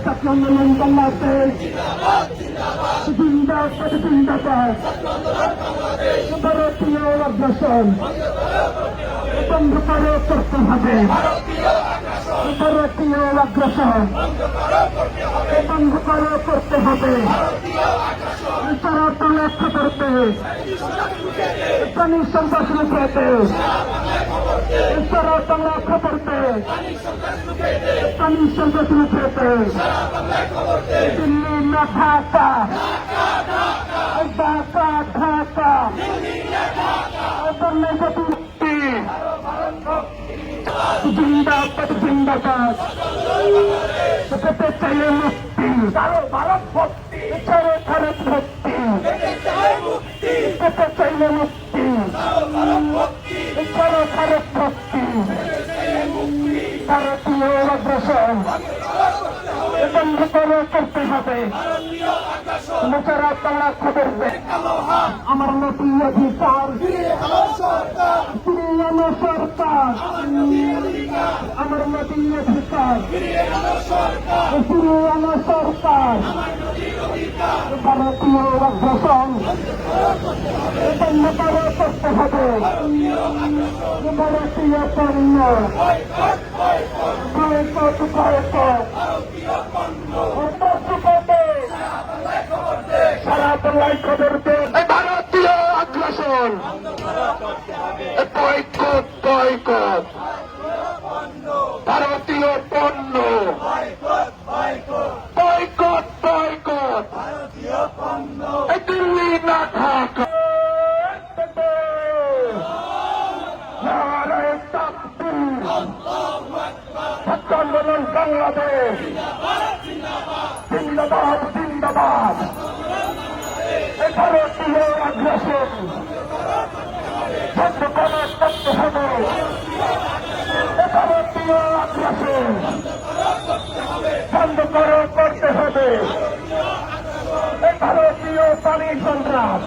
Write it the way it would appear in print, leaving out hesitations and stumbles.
ছাত্র আন্দোলন বাংলাদেশ জিন্দাবাদ জিন্দাবাদ। ভারতীয় আগ্রাসন বন্ধ করে করতে হবে। ভারতীয় আগ্রাসন বন্ধ করে করতে হবে। তারা লক্ষ্য করতে পানির সন্ত্রাস লুকাতে তারা লক্ষ্য করতে পানির সন্ত্রাস লুকাতে দিল্লি না ঢাকা ঢাকা ঢাকা মুক্তি জিন্দাবাদ জিন্দাবাদ। পেতে চাইলে মুক্তি ভারত ভক্তি ভারত ভক্তি পেতে চাইলে মুক্তি ভারত ভক্তি। ভারতীয় আগ্রাসন বন্ধ করে করতে হবে। বেচারা তারা খবর দেয় আমার নতুন অধিকার ফিরিয়ে আনো সরকার। আমার নতুন অধিকার ফিরিয়ে আনো সরকার। ভারতীয় আগ্রাসন বন্ধ করে করতে হবে। ভারতীয় পণ্য বয়কট বয়কট সারা বাংলায় খবর দে। ভারতীয় আগ্রাসন বয়কট বয়কট। ভারতীয় পণ্য বয়কট বয়কট। দিল্লি না ঢাকা ছাত্র আন্দোলন বাংলাদেশ জিন্দাবাদ জিন্দাবাদ। ভারতীয় আগ্রাসন বন্ধ করে করতে হবে। ভারতীয় আগ্রাসন বন্ধ করে করতে হবে। ভারতীয় পানি সন্ত্রাস